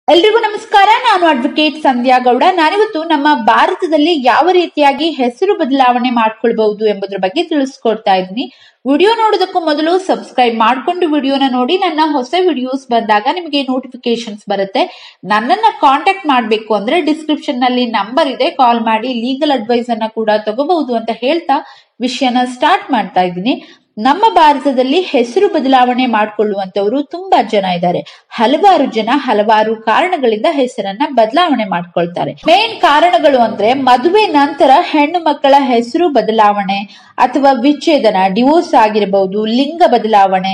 ಎಲ್ರಿಗೂ ನಮಸ್ಕಾರ. ನಾನು ಅಡ್ವೊಕೇಟ್ ಸಂಧ್ಯಾ ಗೌಡ. ನಾನಿವತ್ತು ನಮ್ಮ ಭಾರತದಲ್ಲಿ ಯಾವ ರೀತಿಯಾಗಿ ಹೆಸರು ಬದಲಾವಣೆ ಮಾಡ್ಕೊಳ್ಬಹುದು ಎಂಬುದರ ಬಗ್ಗೆ ತಿಳಿಸ್ಕೊಡ್ತಾ ಇದ್ದೀನಿ. ವಿಡಿಯೋ ನೋಡೋದಕ್ಕೂ ಮೊದಲು ಸಬ್ಸ್ಕ್ರೈಬ್ ಮಾಡ್ಕೊಂಡು ವಿಡಿಯೋನ ನೋಡಿ. ನನ್ನ ಹೊಸ ವಿಡಿಯೋಸ್ ಬಂದಾಗ ನಿಮಗೆ ನೋಟಿಫಿಕೇಶನ್ಸ್ ಬರುತ್ತೆ. ನನ್ನನ್ನ ಕಾಂಟ್ಯಾಕ್ಟ್ ಮಾಡಬೇಕು ಅಂದ್ರೆ ಡಿಸ್ಕ್ರಿಪ್ಷನ್ ನಲ್ಲಿ ನಂಬರ್ ಇದೆ, ಕಾಲ್ ಮಾಡಿ ಲೀಗಲ್ ಅಡ್ವೈಸ್ ಅನ್ನ ಕೂಡ ತಗೋಬಹುದು ಅಂತ ಹೇಳ್ತಾ ವಿಷಯನ ಸ್ಟಾರ್ಟ್ ಮಾಡ್ತಾ ಇದ್ದೀನಿ. ನಮ್ಮ ಭಾರತದಲ್ಲಿ ಹೆಸರು ಬದಲಾವಣೆ ಮಾಡಿಕೊಳ್ಳುವಂತವರು ತುಂಬಾ ಜನ ಇದ್ದಾರೆ. ಹಲವಾರು ಜನ ಹಲವಾರು ಕಾರಣಗಳಿಂದ ಹೆಸರನ್ನ ಬದಲಾವಣೆ ಮಾಡ್ಕೊಳ್ತಾರೆ. ಮೇನ್ ಕಾರಣಗಳು ಅಂದ್ರೆ ಮದುವೆ ನಂತರ ಹೆಣ್ಣು ಮಕ್ಕಳ ಹೆಸರು ಬದಲಾವಣೆ ಅಥವಾ ವಿಚ್ಛೇದನ, ಡಿವೋರ್ಸ್ ಆಗಿರಬಹುದು, ಲಿಂಗ ಬದಲಾವಣೆ,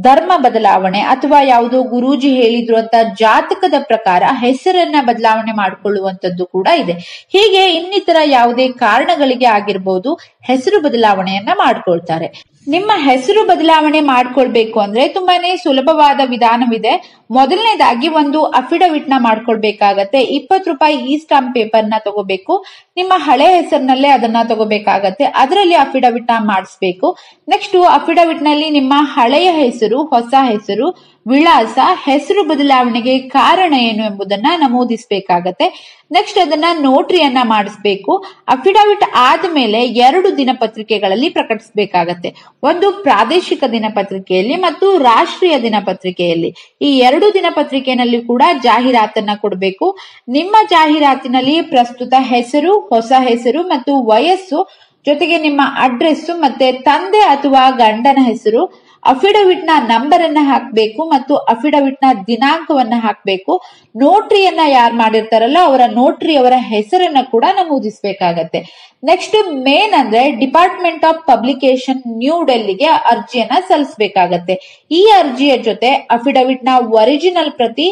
ಧರ್ಮ ಬದಲಾವಣೆ, ಅಥವಾ ಯಾವುದೋ ಗುರೂಜಿ ಹೇಳಿದ್ರು ಅಂತ ಜಾತಕದ ಪ್ರಕಾರ ಹೆಸರನ್ನ ಬದಲಾವಣೆ ಮಾಡಿಕೊಳ್ಳುವಂತದ್ದು ಕೂಡ ಇದೆ. ಹೀಗೆ ಇನ್ನಿತರ ಯಾವುದೇ ಕಾರಣಗಳಿಗೆ ಆಗಿರಬಹುದು ಹೆಸರು ಬದಲಾವಣೆಯನ್ನ ಮಾಡ್ಕೊಳ್ತಾರೆ. ನಿಮ್ಮ ಹೆಸರು ಬದಲಾವಣೆ ಮಾಡ್ಕೊಳ್ಬೇಕು ಅಂದ್ರೆ ತುಂಬಾನೇ ಸುಲಭವಾದ ವಿಧಾನವಿದೆ. ಮೊದಲನೇದಾಗಿ ಒಂದು ಅಫಿಡವಿಟ್ ನ ಮಾಡ್ಕೊಳ್ಬೇಕಾಗತ್ತೆ. 20 ರೂಪಾಯಿ ಇ ಸ್ಟಾಂಪ್ ಪೇಪರ್ ನ ತಗೋಬೇಕು. ನಿಮ್ಮ ಹಳೆ ಹೆಸರಿನಲ್ಲೇ ಅದನ್ನ ತಗೋಬೇಕಾಗತ್ತೆ. ಅದರಲ್ಲಿ ಅಫಿಡವಿಟ್ ನ ಮಾಡಿಸ್ಬೇಕು. ನೆಕ್ಸ್ಟ್ ಅಫಿಡವಿಟ್ ನಲ್ಲಿ ನಿಮ್ಮ ಹಳೆಯ ಹೆಸರು, ಹೊಸ ಹೆಸರು, ವಿಳಾಸ, ಹೆಸರು ಬದಲಾವಣೆಗೆ ಕಾರಣ ಏನು ಎಂಬುದನ್ನ ನಮೂದಿಸಬೇಕಾಗತ್ತೆ. ನೆಕ್ಸ್ಟ್ ಅದನ್ನ ನೋಟ್ರಿಯನ್ನ ಮಾಡಿಸ್ಬೇಕು. ಅಫಿಡವಿಟ್ ಆದ್ಮೇಲೆ 2 ದಿನಪತ್ರಿಕೆಗಳಲ್ಲಿ ಪ್ರಕಟಿಸಬೇಕಾಗತ್ತೆ. ಒಂದು ಪ್ರಾದೇಶಿಕ ದಿನಪತ್ರಿಕೆಯಲ್ಲಿ ಮತ್ತು ರಾಷ್ಟ್ರೀಯ ದಿನಪತ್ರಿಕೆಯಲ್ಲಿ. ಈ 2 ದಿನಪತ್ರಿಕೆಯಲ್ಲಿ ಕೂಡ ಜಾಹೀರಾತನ್ನ ಕೊಡಬೇಕು. ನಿಮ್ಮ ಜಾಹೀರಾತಿನಲ್ಲಿ ಪ್ರಸ್ತುತ ಹೆಸರು, ಹೊಸ ಹೆಸರು ಮತ್ತು ವಯಸ್ಸು ಜೊತೆಗೆ ನಿಮ್ಮ ಅಡ್ರೆಸ್ ಮತ್ತೆ ತಂದೆ ಅಥವಾ ಗಂಡನ ಹೆಸರು, ಅಫಿಡವಿಟ್ ನ ನಂಬರ್ ಅನ್ನ ಹಾಕಬೇಕು ಮತ್ತು ಅಫಿಡವಿಟ್ ನ ದಿನಾಂಕವನ್ನ ಹಾಕಬೇಕು. ನೋಟ್ರಿಯನ್ನ ಯಾರು ಮಾಡಿರ್ತಾರಲ್ಲ ಅವರ ನೋಟ್ರಿ ಅವರ ಹೆಸರನ್ನ ಕೂಡ ನಮೂದಿಸಬೇಕಾಗತ್ತೆ. ನೆಕ್ಸ್ಟ್ ಮೇನ್ ಅಂದ್ರೆ ಡಿಪಾರ್ಟ್ಮೆಂಟ್ ಆಫ್ ಪಬ್ಲಿಕೇಶನ್ ನ್ಯೂ ಡೆಲ್ಲಿಗೆ ಅರ್ಜಿಯನ್ನ ಸಲ್ಲಿಸಬೇಕಾಗತ್ತೆ. ಈ ಅರ್ಜಿಯ ಜೊತೆ ಅಫಿಡವಿಟ್ ನ ಒರಿಜಿನಲ್ ಪ್ರತಿ,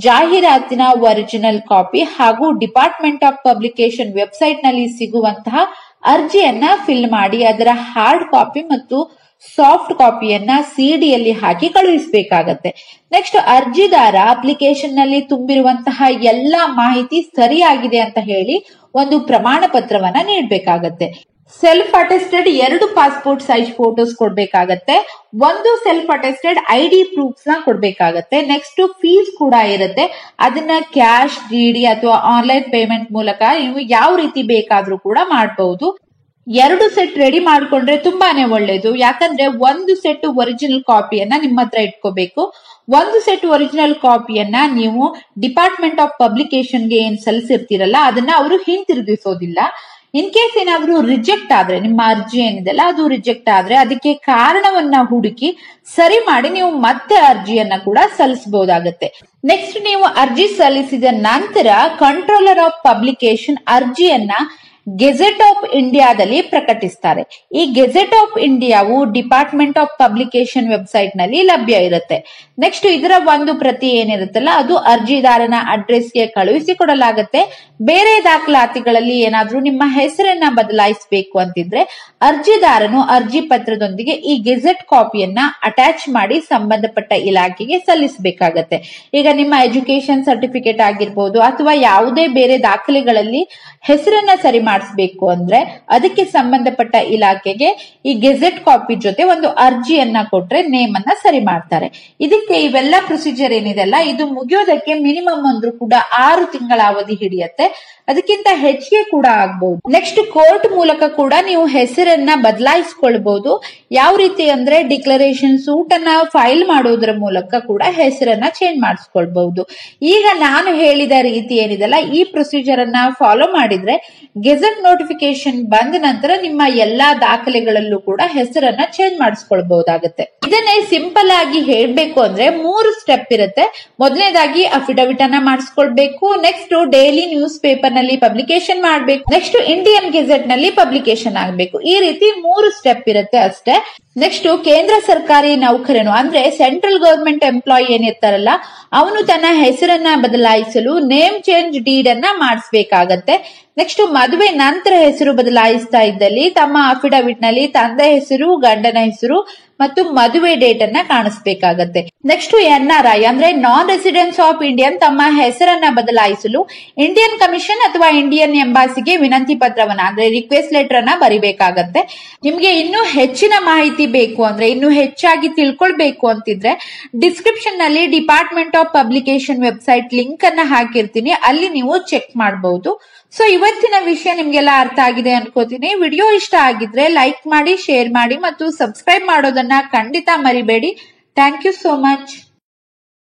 ಜಾಹೀರಾತಿನ ಒರಿಜಿನಲ್ ಕಾಪಿ ಹಾಗೂ ಡಿಪಾರ್ಟ್ಮೆಂಟ್ ಆಫ್ ಪಬ್ಲಿಕೇಶನ್ ವೆಬ್ಸೈಟ್ ನಲ್ಲಿ ಸಿಗುವಂತಹ ಅರ್ಜಿಯನ್ನ ಫಿಲ್ ಮಾಡಿ ಅದರ ಹಾರ್ಡ್ ಕಾಪಿ ಮತ್ತು ಸಾಫ್ಟ್ ಕಾಪಿಯನ್ನ ಸಿಡಿಯಲ್ಲಿ ಹಾಕಿ ಕಳುಹಿಸಬೇಕಾಗತ್ತೆ. ನೆಕ್ಸ್ಟ್ ಅರ್ಜಿದಾರ ಅಪ್ಲಿಕೇಶನ್ ನಲ್ಲಿ ತುಂಬಿರುವಂತಹ ಎಲ್ಲಾ ಮಾಹಿತಿ ಸರಿಯಾಗಿದೆ ಅಂತ ಹೇಳಿ ಒಂದು ಪ್ರಮಾಣ ಪತ್ರವನ್ನ ನೀಡಬೇಕಾಗತ್ತೆ. Self attested 2 passport size photos ಕೊಡ್ಬೇಕಾಗತ್ತೆ. ಒಂದು ಸೆಲ್ಫ್ ಅಟೆಸ್ಟೆಡ್ ಐಡಿ ಪ್ರೂಫ್ಸ್ ನ ಕೊಡ್ಬೇಕಾಗತ್ತೆ. ನೆಕ್ಸ್ಟ್ ಫೀಸ್ ಕೂಡ ಇರುತ್ತೆ. ಅದನ್ನ ಕ್ಯಾಶ್, ಡಿಡಿ ಅಥವಾ ಆನ್ಲೈನ್ ಪೇಮೆಂಟ್ ಮೂಲಕ ನೀವು ಯಾವ ರೀತಿ ಬೇಕಾದ್ರೂ ಕೂಡ ಮಾಡಬಹುದು. 2 ಸೆಟ್ ರೆಡಿ ಮಾಡ್ಕೊಂಡ್ರೆ ತುಂಬಾನೇ ಒಳ್ಳೇದು. ಯಾಕಂದ್ರೆ ಒಂದು ಸೆಟ್ ಒರಿಜಿನಲ್ ಕಾಪಿಯನ್ನ ನಿಮ್ಮ ಹತ್ರ ಇಟ್ಕೋಬೇಕು. ಒಂದು ಸೆಟ್ ಒರಿಜಿನಲ್ ಕಾಪಿಯನ್ನ ನೀವು ಡಿಪಾರ್ಟ್ಮೆಂಟ್ ಆಫ್ ಪಬ್ಲಿಕೇಶನ್ ಗೆ ಏನ್ ಸಲ್ಲಿಸಿರ್ತೀರಲ್ಲ ಅದನ್ನ ಅವರು ಹಿಂತಿರುಗಿಸೋದಿಲ್ಲ. ಇನ್ ಕೇಸ್ ಏನಾದ್ರೂ ರಿಜೆಕ್ಟ್ ಆದ್ರೆ, ನಿಮ್ಮ ಅರ್ಜಿ ಏನಿದೆಲ್ಲ ಅದು ರಿಜೆಕ್ಟ್ ಆದ್ರೆ ಅದಕ್ಕೆ ಕಾರಣವನ್ನ ಹುಡುಕಿ ಸರಿ ಮಾಡಿ ನೀವು ಮತ್ತೆ ಅರ್ಜಿಯನ್ನ ಕೂಡ ಸಲ್ಲಿಸಬಹುದಾಗತ್ತೆ. ನೆಕ್ಸ್ಟ್ ನೀವು ಅರ್ಜಿ ಸಲ್ಲಿಸಿದ ನಂತರ ಕಂಟ್ರೋಲರ್ ಆಫ್ ಪಬ್ಲಿಕೇಶನ್ ಅರ್ಜಿಯನ್ನ ಗೆಜೆಟ್ ಆಫ್ ಇಂಡಿಯಾದಲ್ಲಿ ಪ್ರಕಟಿಸ್ತಾರೆ. ಈ ಗೆಜೆಟ್ ಆಫ್ ಇಂಡಿಯಾವು ಡಿಪಾರ್ಟ್ಮೆಂಟ್ ಆಫ್ ಪಬ್ಲಿಕೇಶನ್ ವೆಬ್ಸೈಟ್ ನಲ್ಲಿ ಲಭ್ಯ ಇರುತ್ತೆ. ನೆಕ್ಸ್ಟ್ ಇದರ ಒಂದು ಪ್ರತಿ ಏನಿರುತ್ತಲ್ಲ ಅದು ಅರ್ಜಿದಾರನ ಅಡ್ರೆಸ್ಗೆ ಕಳುಹಿಸಿ ಕೊಡಲಾಗುತ್ತೆ. ಬೇರೆ ದಾಖಲಾತಿಗಳಲ್ಲಿ ಏನಾದ್ರೂ ನಿಮ್ಮ ಹೆಸರನ್ನ ಬದಲಾಯಿಸಬೇಕು ಅಂತಿದ್ರೆ ಅರ್ಜಿದಾರನು ಅರ್ಜಿ ಪತ್ರದೊಂದಿಗೆ ಈ ಗೆಜೆಟ್ ಕಾಪಿಯನ್ನ ಅಟ್ಯಾಚ್ ಮಾಡಿ ಸಂಬಂಧಪಟ್ಟ ಇಲಾಖೆಗೆ ಸಲ್ಲಿಸಬೇಕಾಗತ್ತೆ. ಈಗ ನಿಮ್ಮ ಎಜುಕೇಶನ್ ಸರ್ಟಿಫಿಕೇಟ್ ಆಗಿರ್ಬೋದು ಅಥವಾ ಯಾವುದೇ ಬೇರೆ ದಾಖಲೆಗಳಲ್ಲಿ ಹೆಸರನ್ನ ಸರಿ ಮಾಡಿಸಬೇಕು ಅಂದ್ರೆ ಅದಕ್ಕೆ ಸಂಬಂಧಪಟ್ಟ ಇಲಾಖೆಗೆ ಈ ಗೆಜೆಟ್ ಕಾಪಿ ಜೊತೆ ಒಂದು ಅರ್ಜಿಯನ್ನ ಕೊಟ್ರೆ ನೇಮ್ ಅನ್ನ ಸರಿ ಮಾಡ್ತಾರೆ. ಇದಕ್ಕೆ ಇವೆಲ್ಲ ಪ್ರೊಸೀಜರ್ ಏನಿದೆಲ್ಲ ಇದು ಮುಗಿಯೋದಕ್ಕೆ ಮಿನಿಮಮ್ ಅಂದ್ರೂ ಕೂಡ 6 ತಿಂಗಳ ಅವಧಿ ಹಿಡಿಯುತ್ತೆ. ಅದಕ್ಕಿಂತ ಹೆಚ್ಚಿಗೆ ಕೂಡ ಆಗಬಹುದು. ನೆಕ್ಸ್ಟ್ ಕೋರ್ಟ್ ಮೂಲಕ ಕೂಡ ನೀವು ಹೆಸರನ್ನ ಬದಲಾಯಿಸಿಕೊಳ್ಬಹುದು. ಯಾವ ರೀತಿ ಅಂದ್ರೆ ಡಿಕ್ಲರೇಷನ್ ಸೂಟ್ ಅನ್ನ ಫೈಲ್ ಮಾಡೋದ್ರ ಮೂಲಕ ಕೂಡ ಹೆಸರನ್ನ ಚೇಂಜ್ ಮಾಡಿಸ್ಕೊಳ್ಬಹುದು. ಈಗ ನಾನು ಹೇಳಿದ ರೀತಿ ಏನಿದೆಲ್ಲ ಈ ಪ್ರೊಸೀಜರ್ ಅನ್ನ ಫಾಲೋ ಮಾಡಿದ್ರೆ ಗೆಜೆಟ್ ನೋಟಿಫಿಕೇಶನ್ ಬಂದ ನಂತರ ನಿಮ್ಮ ಎಲ್ಲಾ ದಾಖಲೆಗಳಲ್ಲೂ ಕೂಡ ಹೆಸರನ್ನ ಚೇಂಜ್ ಮಾಡಿಸ್ಕೊಳ್ಬಹುದಾಗುತ್ತೆ. ಇದನ್ನೇ ಸಿಂಪಲ್ ಆಗಿ ಹೇಳ್ಬೇಕು ಅಂದ್ರೆ 3 ಸ್ಟೆಪ್ ಇರುತ್ತೆ. ಮೊದಲನೇದಾಗಿ ಅಫಿಡವಿಟ್ ಅನ್ನ ಮಾಡಿಸ್ಕೊಳ್ಬೇಕು. ನೆಕ್ಸ್ಟ್ ಡೈಲಿ ನ್ಯೂಸ್ ಪೇಪರ್ ನಲ್ಲಿ ಪಬ್ಲಿಕೇಶನ್ ಮಾಡಬೇಕು. ನೆಕ್ಸ್ಟ್ ಇಂಡಿಯನ್ ಗೆಜೆಟ್ ನಲ್ಲಿ ಪಬ್ಲಿಕೇಶನ್ ಆಗಬೇಕು. ಈ ರೀತಿ 3 ಸ್ಟೆಪ್ ಇರುತ್ತೆ ಅಷ್ಟೇ. ನೆಕ್ಸ್ಟ್ ಕೇಂದ್ರ ಸರ್ಕಾರಿ ನೌಕರನು ಅಂದ್ರೆ ಸೆಂಟ್ರಲ್ ಗವರ್ಮೆಂಟ್ ಎಂಪ್ಲಾಯಿ ಏನಿರ್ತಾರಲ್ಲ ಅವನು ತನ್ನ ಹೆಸರನ್ನ ಬದಲಾಯಿಸಲು ನೇಮ್ ಚೇಂಜ್ ಡೀಡ್ ಅನ್ನ ಮಾಡಿಸಬೇಕಾಗತ್ತೆ. ನೆಕ್ಸ್ಟ್ ಮದುವೆ ನಂತರ ಹೆಸರು ಬದಲಾಯಿಸ್ತಾ ಇದ್ದಲ್ಲಿ ತಮ್ಮ ಅಫಿಡವಿಟ್ ನಲ್ಲಿ ತಂದೆ ಹೆಸರು, ಗಂಡನ ಹೆಸರು ಮತ್ತು ಮದುವೆ ಡೇಟ್ ಅನ್ನ ಕಾಣಿಸ್ಬೇಕಾಗತ್ತೆ. ನೆಕ್ಸ್ಟ್ NRI ಅಂದ್ರೆ ನಾನ್ ರೆಸಿಡೆನ್ಸ್ ಆಫ್ ಇಂಡಿಯನ್ ತಮ್ಮ ಹೆಸರನ್ನ ಬದಲಾಯಿಸಲು ಇಂಡಿಯನ್ ಕಮಿಷನ್ ಅಥವಾ ಇಂಡಿಯನ್ ಎಂಬಾಸಿಗೆ ವಿನಂತಿ ಪತ್ರವನ್ನ ಅಂದ್ರೆ ರಿಕ್ವೆಸ್ಟ್ ಲೆಟರ್ ಅನ್ನ ಬರಿಬೇಕಾಗತ್ತೆ. ನಿಮ್ಗೆ ಇನ್ನೂ ಹೆಚ್ಚಿನ ಮಾಹಿತಿ ಬೇಕು ಅಂದ್ರೆ ಇನ್ನೂ ಹೆಚ್ಚಾಗಿ ತಿಳ್ಕೊಳ್ಬೇಕು ಅಂತಿದ್ರೆ ಡಿಸ್ಕ್ರಿಪ್ಷನ್ ನಲ್ಲಿ department of publication website link ಅನ್ನ ಹಾಕಿರ್ತೀನಿ, ಅಲ್ಲಿ ನೀವು ಚೆಕ್ ಮಾಡಬಹುದು. ಸೊ ಇವತ್ತಿನ ವಿಷಯ ನಿಮ್ಗೆಲ್ಲ ಅರ್ಥ ಆಗಿದೆ ಅನ್ಕೋತೀನಿ. ವಿಡಿಯೋ ಇಷ್ಟ ಆಗಿದ್ರೆ ಲೈಕ್ ಮಾಡಿ, ಶೇರ್ ಮಾಡಿ ಮತ್ತು ಸಬ್ಸ್ಕ್ರೈಬ್ ಮಾಡೋದನ್ನ ಖಂಡಿತ ಮರಿಬೇಡಿ. Thank you so much.